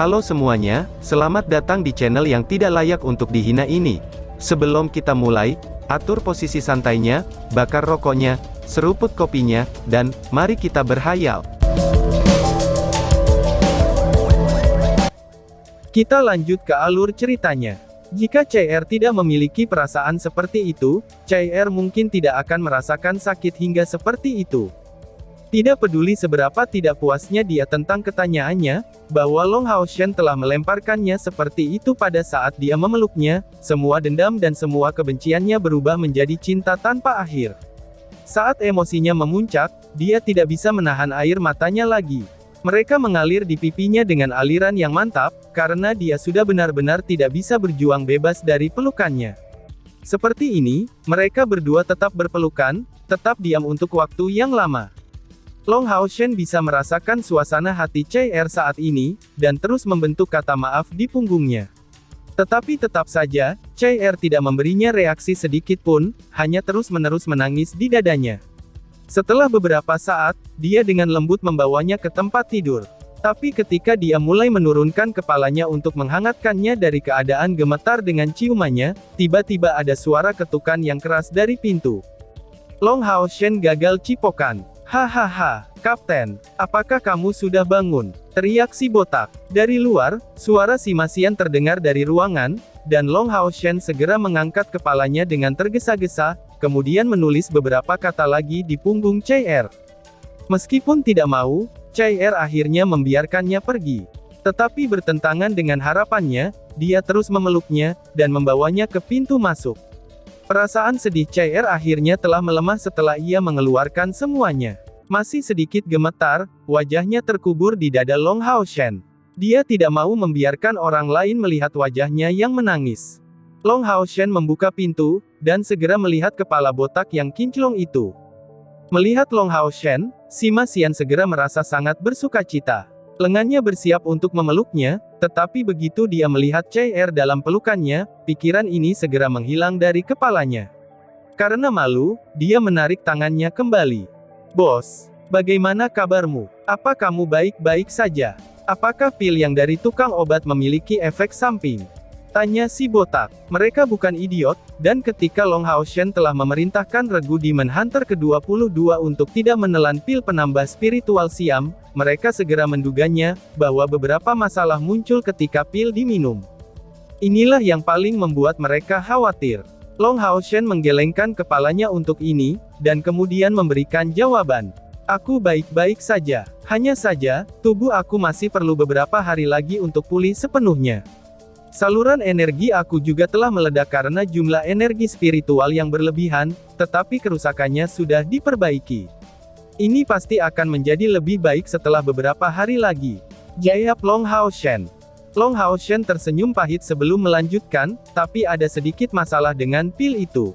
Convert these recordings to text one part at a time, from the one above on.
Halo semuanya, selamat datang di channel yang tidak layak untuk dihina ini. Sebelum kita mulai, atur posisi santainya, bakar rokoknya, seruput kopinya, dan mari kita berhayal. Kita lanjut ke alur ceritanya. Jika CR tidak memiliki perasaan seperti itu, CR mungkin tidak akan merasakan sakit hingga seperti itu. Tidak peduli seberapa tidak puasnya dia tentang ketanyaannya, bahwa Long Haoshen telah melemparkannya seperti itu pada saat dia memeluknya, semua dendam dan semua kebenciannya berubah menjadi cinta tanpa akhir. Saat emosinya memuncak, dia tidak bisa menahan air matanya lagi. Mereka mengalir di pipinya dengan aliran yang mantap, karena dia sudah benar-benar tidak bisa berjuang bebas dari pelukannya. Seperti ini, mereka berdua tetap berpelukan, tetap diam untuk waktu yang lama. Long Haoshen bisa merasakan suasana hati CR saat ini, dan terus membentuk kata maaf di punggungnya. Tetapi tetap saja, CR tidak memberinya reaksi sedikit pun, hanya terus-menerus menangis di dadanya. Setelah beberapa saat, dia dengan lembut membawanya ke tempat tidur. Tapi ketika dia mulai menurunkan kepalanya untuk menghangatkannya dari keadaan gemetar dengan ciumannya, tiba-tiba ada suara ketukan yang keras dari pintu. Long Haoshen gagal cipokan. Hahaha, Kapten, apakah kamu sudah bangun? Teriak si botak. Dari luar, suara si Masian terdengar dari ruangan, dan Long Haoshen segera mengangkat kepalanya dengan tergesa-gesa, kemudian menulis beberapa kata lagi di punggung CR. Meskipun tidak mau, CR akhirnya membiarkannya pergi. Tetapi bertentangan dengan harapannya, dia terus memeluknya, dan membawanya ke pintu masuk. Perasaan sedih CR akhirnya telah melemah setelah ia mengeluarkan semuanya. Masih sedikit gemetar, wajahnya terkubur di dada Long Haoshen. Dia tidak mau membiarkan orang lain melihat wajahnya yang menangis. Long Haoshen membuka pintu, dan segera melihat kepala botak yang kinclong itu. Melihat Long Haoshen, si Masian segera merasa sangat bersukacita. Lengannya bersiap untuk memeluknya, tetapi begitu dia melihat CR dalam pelukannya, pikiran ini segera menghilang dari kepalanya. Karena malu, dia menarik tangannya kembali. Bos, bagaimana kabarmu? Apa kamu baik-baik saja? Apakah pil yang dari tukang obat memiliki efek samping? Tanya si botak. Mereka bukan idiot, dan ketika Long Haoshen telah memerintahkan regu Demon Hunter ke-22 untuk tidak menelan pil penambah spiritual Siam, mereka segera menduganya, bahwa beberapa masalah muncul ketika pil diminum. Inilah yang paling membuat mereka khawatir. Long Haoshen menggelengkan kepalanya untuk ini, dan kemudian memberikan jawaban. Aku baik-baik saja. Hanya saja, tubuh aku masih perlu beberapa hari lagi untuk pulih sepenuhnya. Saluran energi aku juga telah meledak karena jumlah energi spiritual yang berlebihan, tetapi kerusakannya sudah diperbaiki. Ini pasti akan menjadi lebih baik setelah beberapa hari lagi. Jawab Long Haoshen. Long Haoshen tersenyum pahit sebelum melanjutkan, tapi ada sedikit masalah dengan pil itu.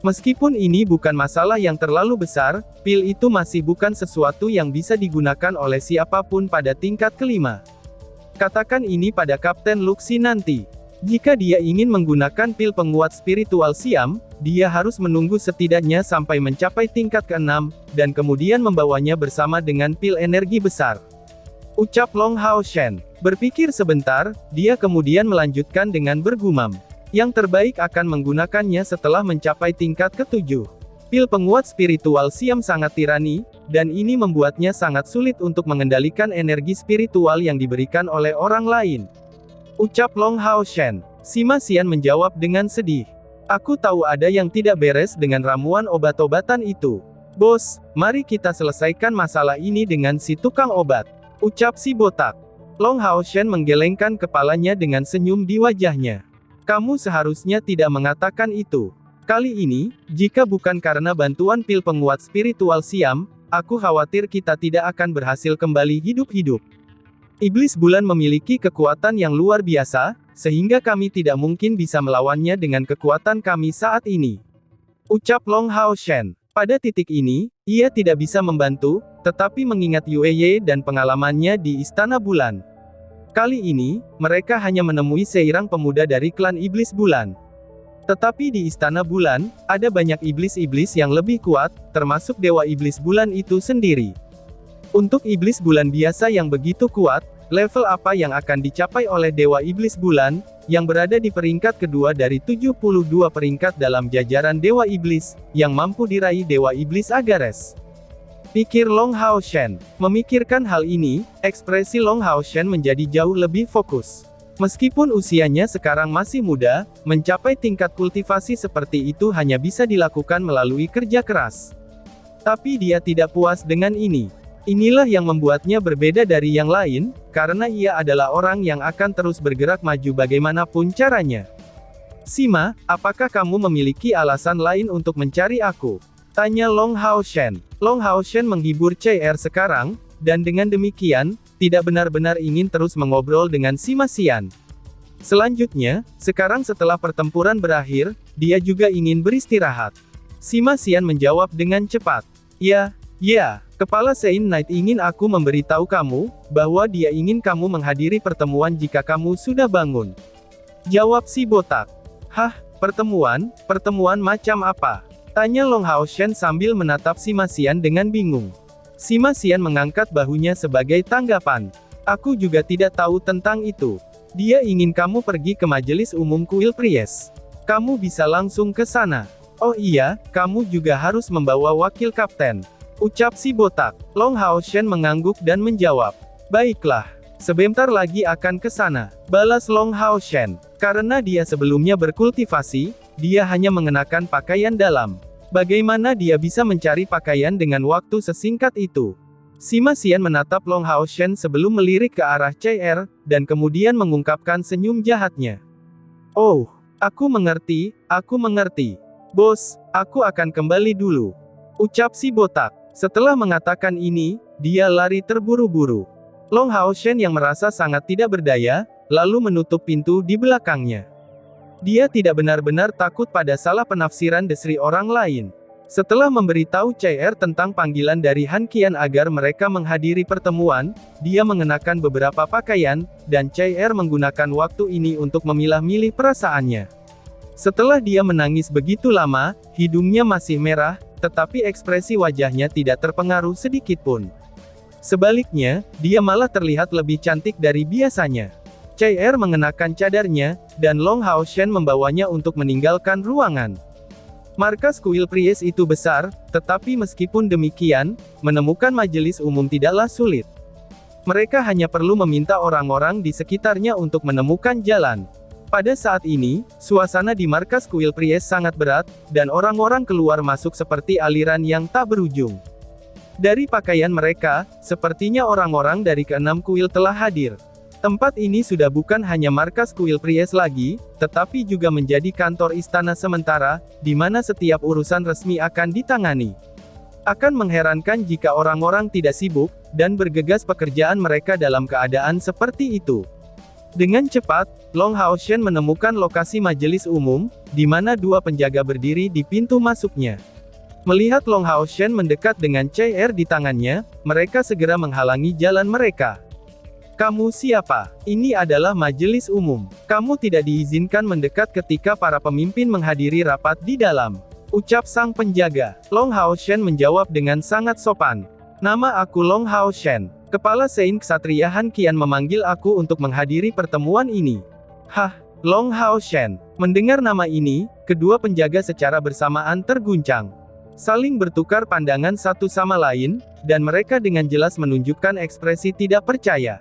Meskipun ini bukan masalah yang terlalu besar, pil itu masih bukan sesuatu yang bisa digunakan oleh siapapun pada tingkat kelima. Katakan ini pada Kapten Luxi nanti. Jika dia ingin menggunakan pil penguat spiritual Siam, dia harus menunggu setidaknya sampai mencapai tingkat ke-6, dan kemudian membawanya bersama dengan pil energi besar. Ucap Long Haoshen. Berpikir sebentar, dia kemudian melanjutkan dengan bergumam. Yang terbaik akan menggunakannya setelah mencapai tingkat ke-7. Pil penguat spiritual Siam sangat tirani, dan ini membuatnya sangat sulit untuk mengendalikan energi spiritual yang diberikan oleh orang lain. Ucap Long Haoshen. Si Masian menjawab dengan sedih. Aku tahu ada yang tidak beres dengan ramuan obat-obatan itu. Bos, mari kita selesaikan masalah ini dengan si tukang obat. Ucap si botak. Long Haoshen menggelengkan kepalanya dengan senyum di wajahnya. Kamu seharusnya tidak mengatakan itu. Kali ini, jika bukan karena bantuan pil penguat spiritual Siam, aku khawatir kita tidak akan berhasil kembali hidup-hidup. Iblis bulan memiliki kekuatan yang luar biasa, sehingga kami tidak mungkin bisa melawannya dengan kekuatan kami saat ini. Ucap Long Haoshen. Pada titik ini, ia tidak bisa membantu, tetapi mengingat Yueye dan pengalamannya di Istana Bulan. Kali ini, mereka hanya menemui seirang pemuda dari klan Iblis Bulan. Tetapi di Istana Bulan, ada banyak iblis-iblis yang lebih kuat, termasuk Dewa Iblis Bulan itu sendiri. Untuk iblis bulan biasa yang begitu kuat, Level apa yang akan dicapai oleh Dewa Iblis Bulan, yang berada di peringkat kedua dari 72 peringkat dalam jajaran Dewa Iblis, yang mampu diraih Dewa Iblis Agares? Pikir Long Hao Shen. Memikirkan hal ini, ekspresi Long Hao Shen menjadi jauh lebih fokus. Meskipun usianya sekarang masih muda, mencapai tingkat kultivasi seperti itu hanya bisa dilakukan melalui kerja keras. Tapi dia tidak puas dengan ini. Inilah yang membuatnya berbeda dari yang lain, karena ia adalah orang yang akan terus bergerak maju bagaimanapun caranya. Sima, apakah kamu memiliki alasan lain untuk mencari aku? Tanya Long Hao Shen. Long Hao Shen menghibur CR sekarang, dan dengan demikian, tidak benar-benar ingin terus mengobrol dengan Sima Xian. Selanjutnya, sekarang setelah pertempuran berakhir, dia juga ingin beristirahat. Sima Xian menjawab dengan cepat. Ya, Kepala Sein Knight ingin aku memberitahu kamu, bahwa dia ingin kamu menghadiri pertemuan jika kamu sudah bangun. Jawab si botak. Hah, pertemuan? Pertemuan macam apa? Tanya Long Hao Shen sambil menatap Sima Xian dengan bingung. Sima Xian mengangkat bahunya sebagai tanggapan. Aku juga tidak tahu tentang itu. Dia ingin kamu pergi ke majelis umum kuil Pries. Kamu bisa langsung ke sana. Oh iya, kamu juga harus membawa wakil kapten. Ucap si botak. Long Hao Shen mengangguk dan menjawab. Baiklah. Sebentar lagi akan ke sana. Balas Long Hao Shen. Karena dia sebelumnya berkultivasi, dia hanya mengenakan pakaian dalam. Bagaimana dia bisa mencari pakaian dengan waktu sesingkat itu? Sima Xian menatap Long Hao Shen sebelum melirik ke arah CR, dan kemudian mengungkapkan senyum jahatnya. Oh, aku mengerti. Bos, aku akan kembali dulu. Ucap si botak. Setelah mengatakan ini, dia lari terburu-buru. Long Hao Shen yang merasa sangat tidak berdaya, lalu menutup pintu di belakangnya. Dia tidak benar-benar takut pada salah penafsiran desri orang lain. Setelah memberitahu CR tentang panggilan dari Han Qian agar mereka menghadiri pertemuan, dia mengenakan beberapa pakaian, dan CR menggunakan waktu ini untuk memilah-milih perasaannya. Setelah dia menangis begitu lama, hidungnya masih merah, tetapi ekspresi wajahnya tidak terpengaruh sedikitpun. Sebaliknya, dia malah terlihat lebih cantik dari biasanya. CR mengenakan cadarnya, dan Long Hao Shen membawanya untuk meninggalkan ruangan. Markas kuil Pries itu besar, tetapi meskipun demikian, menemukan majelis umum tidaklah sulit. Mereka hanya perlu meminta orang-orang di sekitarnya untuk menemukan jalan. Pada saat ini, suasana di markas kuil Pries sangat berat, dan orang-orang keluar masuk seperti aliran yang tak berujung. Dari pakaian mereka, sepertinya orang-orang dari keenam kuil telah hadir. Tempat ini sudah bukan hanya markas kuil Pries lagi, tetapi juga menjadi kantor istana sementara, di mana setiap urusan resmi akan ditangani. Akan mengherankan jika orang-orang tidak sibuk, dan bergegas pekerjaan mereka dalam keadaan seperti itu. Dengan cepat, Long Hao Shen menemukan lokasi majelis umum, di mana dua penjaga berdiri di pintu masuknya. Melihat Long Hao Shen mendekat dengan CR di tangannya, mereka segera menghalangi jalan mereka. Kamu siapa? Ini adalah majelis umum. Kamu tidak diizinkan mendekat ketika para pemimpin menghadiri rapat di dalam. Ucap sang penjaga. Long Hao Shen menjawab dengan sangat sopan. Nama aku Long Hao Shen. Kepala Sein Ksatria Han Qian memanggil aku untuk menghadiri pertemuan ini. Hah, Long Hao Shen. Mendengar nama ini, kedua penjaga secara bersamaan terguncang. Saling bertukar pandangan satu sama lain, dan mereka dengan jelas menunjukkan ekspresi tidak percaya.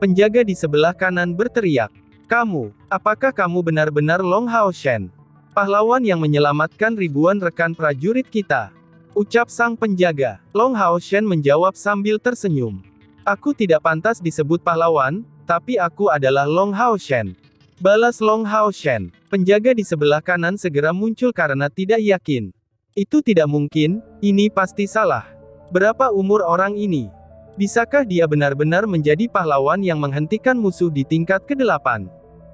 Penjaga di sebelah kanan berteriak. Kamu, apakah kamu benar-benar Long Hao Shen? Pahlawan yang menyelamatkan ribuan rekan prajurit kita. Ucap sang penjaga. Long Hao Shen menjawab sambil tersenyum. Aku tidak pantas disebut pahlawan, tapi aku adalah Long Hao Shen. Balas Long Hao Shen. Penjaga di sebelah kanan segera muncul karena tidak yakin. Itu tidak mungkin, ini pasti salah. Berapa umur orang ini? Bisakah dia benar-benar menjadi pahlawan yang menghentikan musuh di tingkat ke-8?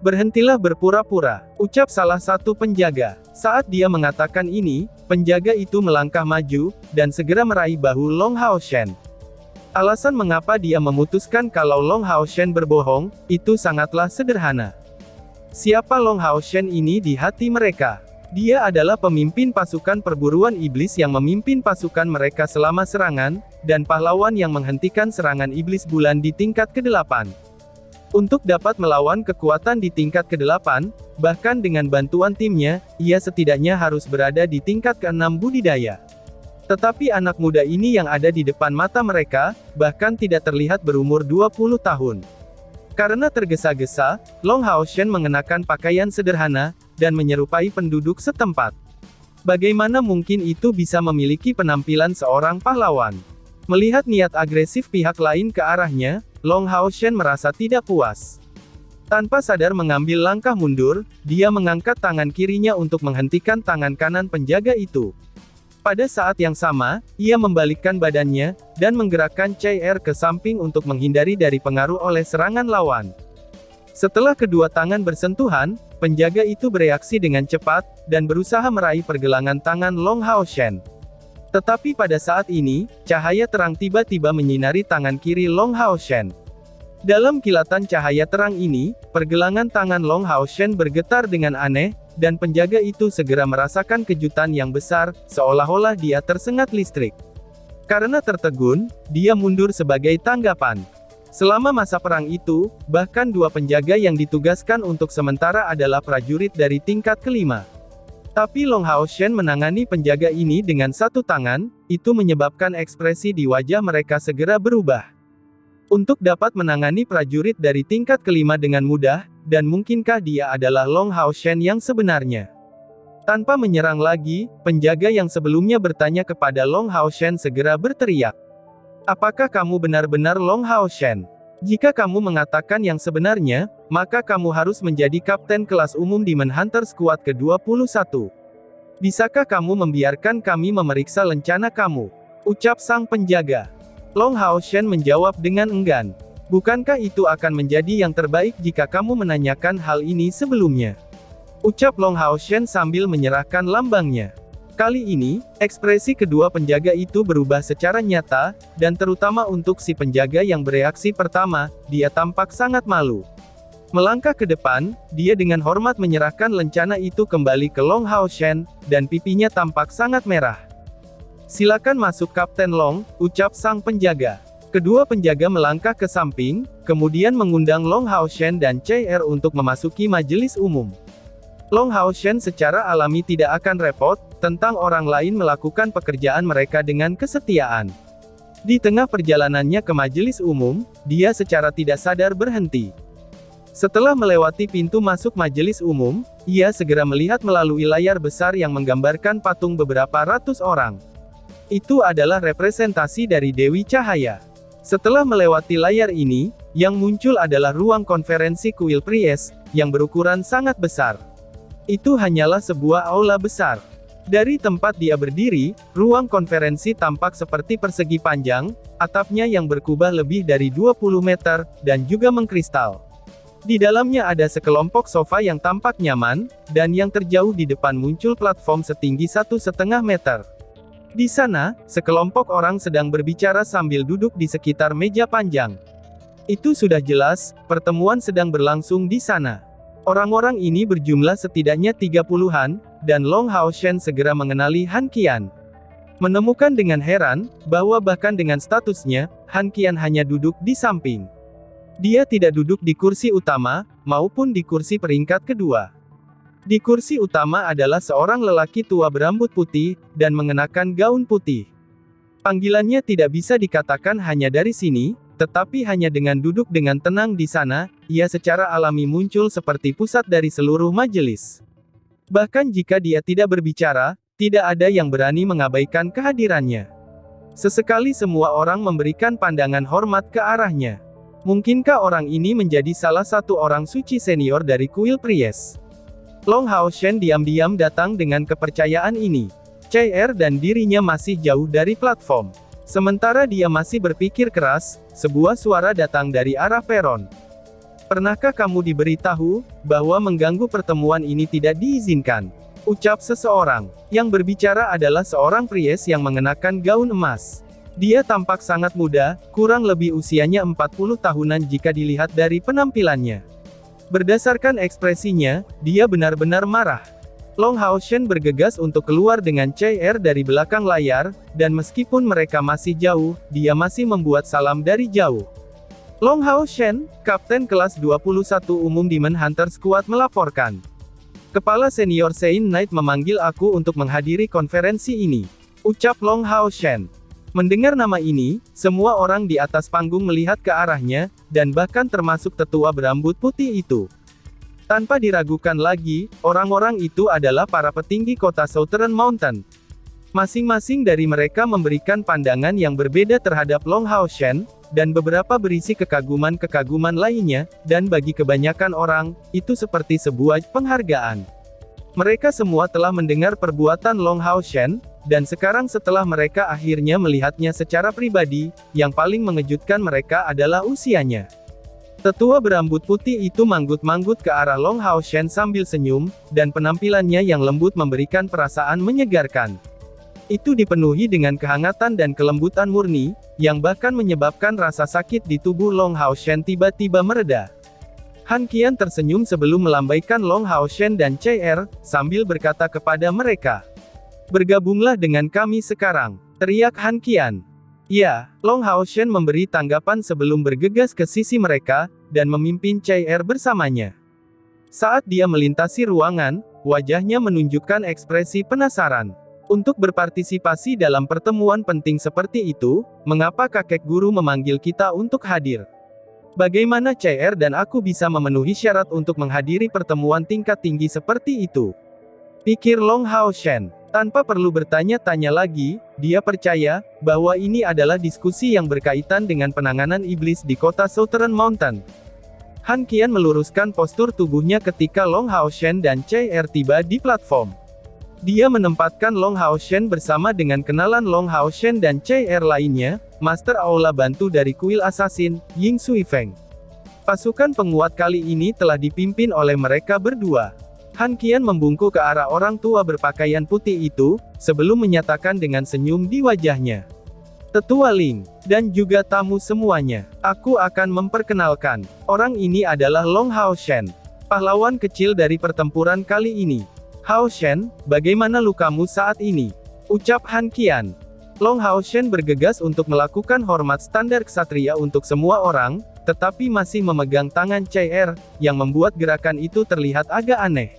Berhentilah berpura-pura, ucap salah satu penjaga. Saat dia mengatakan ini, penjaga itu melangkah maju, dan segera meraih bahu Long Hao Shen. Alasan mengapa dia memutuskan kalau Long Hao Shen berbohong, itu sangatlah sederhana. Siapa Long Hao Shen ini di hati mereka? Dia adalah pemimpin pasukan perburuan iblis yang memimpin pasukan mereka selama serangan, dan pahlawan yang menghentikan serangan iblis bulan di tingkat ke-8. Untuk dapat melawan kekuatan di tingkat ke-8, bahkan dengan bantuan timnya, ia setidaknya harus berada di tingkat ke-6 budidaya. Tetapi anak muda ini yang ada di depan mata mereka, bahkan tidak terlihat berumur 20 tahun. Karena tergesa-gesa, Long Haoshen mengenakan pakaian sederhana, dan menyerupai penduduk setempat. Bagaimana mungkin itu bisa memiliki penampilan seorang pahlawan? Melihat niat agresif pihak lain ke arahnya, Long Haoshen merasa tidak puas. Tanpa sadar mengambil langkah mundur, dia mengangkat tangan kirinya untuk menghentikan tangan kanan penjaga itu. Pada saat yang sama, ia membalikkan badannya, dan menggerakkan CR ke samping untuk menghindari dari pengaruh oleh serangan lawan. Setelah kedua tangan bersentuhan, penjaga itu bereaksi dengan cepat, dan berusaha meraih pergelangan tangan Long Haoshen. Tetapi pada saat ini, cahaya terang tiba-tiba menyinari tangan kiri Long Haoshen. Dalam kilatan cahaya terang ini, pergelangan tangan Long Haoshen bergetar dengan aneh, dan penjaga itu segera merasakan kejutan yang besar, seolah-olah dia tersengat listrik. Karena tertegun, dia mundur sebagai tanggapan. Selama masa perang itu, bahkan dua penjaga yang ditugaskan untuk sementara adalah prajurit dari tingkat ke-5. Tapi Long Haoshen menangani penjaga ini dengan satu tangan, itu menyebabkan ekspresi di wajah mereka segera berubah. Untuk dapat menangani prajurit dari tingkat ke-5 dengan mudah, dan mungkinkah dia adalah Long Haoshen yang sebenarnya? Tanpa menyerang lagi, penjaga yang sebelumnya bertanya kepada Long Haoshen segera berteriak. Apakah kamu benar-benar Long Haoshen? Jika kamu mengatakan yang sebenarnya, maka kamu harus menjadi kapten kelas umum di Manhunter Squad ke-21. Bisakah kamu membiarkan kami memeriksa lencana kamu? Ucap sang penjaga. Long Haoshen menjawab dengan enggan. Bukankah itu akan menjadi yang terbaik jika kamu menanyakan hal ini sebelumnya? Ucap Long Haoshen sambil menyerahkan lambangnya. Kali ini, ekspresi kedua penjaga itu berubah secara nyata, dan terutama untuk si penjaga yang bereaksi pertama, dia tampak sangat malu. Melangkah ke depan, dia dengan hormat menyerahkan lencana itu kembali ke Long Haoshen, dan pipinya tampak sangat merah. Silakan masuk Kapten Long, ucap sang penjaga. Kedua penjaga melangkah ke samping, kemudian mengundang Long Haoshen dan CR untuk memasuki majelis umum. Long Haoshen secara alami tidak akan repot, tentang orang lain melakukan pekerjaan mereka dengan kesetiaan. Di tengah perjalanannya ke majelis umum, dia secara tidak sadar berhenti. Setelah melewati pintu masuk majelis umum, ia segera melihat melalui layar besar yang menggambarkan patung beberapa ratus orang. Itu adalah representasi dari Dewi Cahaya. Setelah melewati layar ini, yang muncul adalah ruang konferensi Kuil Priest, yang berukuran sangat besar. Itu hanyalah sebuah aula besar. Dari tempat dia berdiri, ruang konferensi tampak seperti persegi panjang, atapnya yang berkubah lebih dari 20 meter, dan juga mengkristal. Di dalamnya ada sekelompok sofa yang tampak nyaman, dan yang terjauh di depan muncul platform setinggi 1,5 meter. Di sana, sekelompok orang sedang berbicara sambil duduk di sekitar meja panjang. Itu sudah jelas, pertemuan sedang berlangsung di sana. Orang-orang ini berjumlah setidaknya 30-an, dan Long Haoshen segera mengenali Han Qian. Menemukan dengan heran, bahwa bahkan dengan statusnya, Han Qian hanya duduk di samping. Dia tidak duduk di kursi utama, maupun di kursi peringkat kedua. Di kursi utama adalah seorang lelaki tua berambut putih, dan mengenakan gaun putih. Panggilannya tidak bisa dikatakan hanya dari sini, tetapi hanya dengan duduk dengan tenang di sana, ia secara alami muncul seperti pusat dari seluruh majelis. Bahkan jika dia tidak berbicara, tidak ada yang berani mengabaikan kehadirannya. Sesekali semua orang memberikan pandangan hormat ke arahnya. Mungkinkah orang ini menjadi salah satu orang suci senior dari Kuil Priest? Long Haoshen diam-diam datang dengan kepercayaan ini. CR dan dirinya masih jauh dari platform. Sementara dia masih berpikir keras, sebuah suara datang dari arah peron. Pernahkah kamu diberitahu, bahwa mengganggu pertemuan ini tidak diizinkan? Ucap seseorang. Yang berbicara adalah seorang priest yang mengenakan gaun emas. Dia tampak sangat muda, kurang lebih usianya 40 tahunan jika dilihat dari penampilannya. Berdasarkan ekspresinya, dia benar-benar marah. Long Hao Shen bergegas untuk keluar dengan CR dari belakang layar, dan meskipun mereka masih jauh, dia masih membuat salam dari jauh. Long Hao Shen, Kapten kelas 21 umum Demon Hunter Squad melaporkan. Kepala senior Sein Knight memanggil aku untuk menghadiri konferensi ini. Ucap Long Hao Shen. Mendengar nama ini, semua orang di atas panggung melihat ke arahnya, dan bahkan termasuk tetua berambut putih itu. Tanpa diragukan lagi, orang-orang itu adalah para petinggi kota Southern Mountain. Masing-masing dari mereka memberikan pandangan yang berbeda terhadap Long Hao Shen, dan beberapa berisi kekaguman-kekaguman lainnya, dan bagi kebanyakan orang, itu seperti sebuah penghargaan. Mereka semua telah mendengar perbuatan Long Hao Shen, dan sekarang setelah mereka akhirnya melihatnya secara pribadi, yang paling mengejutkan mereka adalah usianya. Tetua berambut putih itu manggut-manggut ke arah Long Hao Shen sambil senyum, dan penampilannya yang lembut memberikan perasaan menyegarkan. Itu dipenuhi dengan kehangatan dan kelembutan murni, yang bahkan menyebabkan rasa sakit di tubuh Long Hao Shen tiba-tiba mereda. Han Qian tersenyum sebelum melambaikan Long Hao Shen dan CR, sambil berkata kepada mereka. "Bergabunglah dengan kami sekarang," teriak Han Qian. Ya, Long Hao Shen memberi tanggapan sebelum bergegas ke sisi mereka, dan memimpin CR bersamanya. Saat dia melintasi ruangan, wajahnya menunjukkan ekspresi penasaran. Untuk berpartisipasi dalam pertemuan penting seperti itu, mengapa kakek guru memanggil kita untuk hadir? Bagaimana CR dan aku bisa memenuhi syarat untuk menghadiri pertemuan tingkat tinggi seperti itu? Pikir Long Hao Shen. Tanpa perlu bertanya-tanya lagi, dia percaya bahwa ini adalah diskusi yang berkaitan dengan penanganan iblis di kota Southern Mountain. Han Qian meluruskan postur tubuhnya ketika Long Hao Shen dan CR tiba di platform. Dia menempatkan Long Hao Shen bersama dengan kenalan Long Hao Shen dan CR lainnya, Master Aula Bantu dari kuil Assassin, Ying Sui Feng. Pasukan penguat kali ini telah dipimpin oleh mereka berdua. Han Qian membungkuk ke arah orang tua berpakaian putih itu, sebelum menyatakan dengan senyum di wajahnya. "Tetua Ling, dan juga tamu semuanya, aku akan memperkenalkan. Orang ini adalah Long Hao Shen, pahlawan kecil dari pertempuran kali ini. Hao Shen, bagaimana lukamu saat ini?" ucap Han Qian. Long Hao Shen bergegas untuk melakukan hormat standar ksatria untuk semua orang, tetapi masih memegang tangan CR, yang membuat gerakan itu terlihat agak aneh.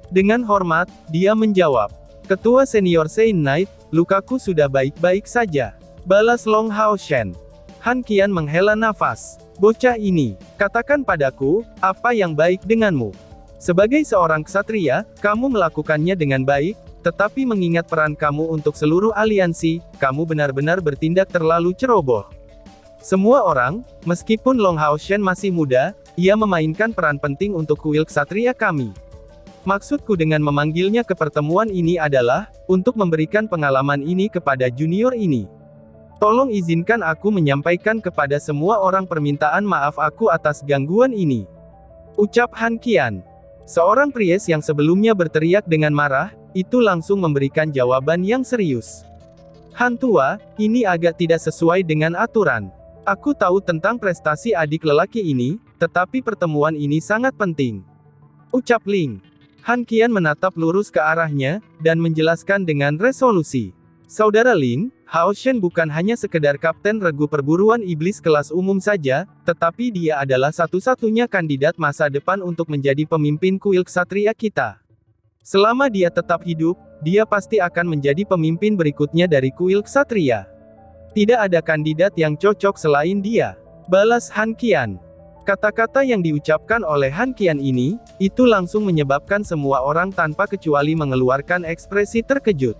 Dengan hormat, dia menjawab. "Ketua senior Sein Knight, lukaku sudah baik-baik saja," balas Long Hao Shen. Han Qian menghela nafas. "Bocah ini, katakan padaku, apa yang baik denganmu? Sebagai seorang ksatria, kamu melakukannya dengan baik, tetapi mengingat peran kamu untuk seluruh aliansi, kamu benar-benar bertindak terlalu ceroboh. Semua orang, meskipun Long Hao Shen masih muda, ia memainkan peran penting untuk kuil ksatria kami. Maksudku dengan memanggilnya ke pertemuan ini adalah, untuk memberikan pengalaman ini kepada junior ini. Tolong izinkan aku menyampaikan kepada semua orang permintaan maaf aku atas gangguan ini," ucap Han Qian. Seorang priest yang sebelumnya berteriak dengan marah, itu langsung memberikan jawaban yang serius. "Han tua, ini agak tidak sesuai dengan aturan. Aku tahu tentang prestasi adik lelaki ini, tetapi pertemuan ini sangat penting," ucap Ling. Han Qian menatap lurus ke arahnya, dan menjelaskan dengan resolusi. "Saudara Ling, Hao Shen bukan hanya sekedar kapten regu perburuan iblis kelas umum saja, tetapi dia adalah satu-satunya kandidat masa depan untuk menjadi pemimpin kuil ksatria kita. Selama dia tetap hidup, dia pasti akan menjadi pemimpin berikutnya dari kuil ksatria. Tidak ada kandidat yang cocok selain dia," balas Han Qian. Kata-kata yang diucapkan oleh Han Qian ini, itu langsung menyebabkan semua orang tanpa kecuali mengeluarkan ekspresi terkejut.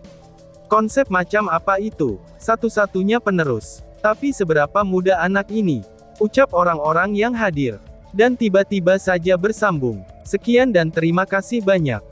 Konsep macam apa itu? Satu-satunya penerus. Tapi seberapa muda anak ini? Ucap orang-orang yang hadir. Dan tiba-tiba saja bersambung. Sekian dan terima kasih banyak.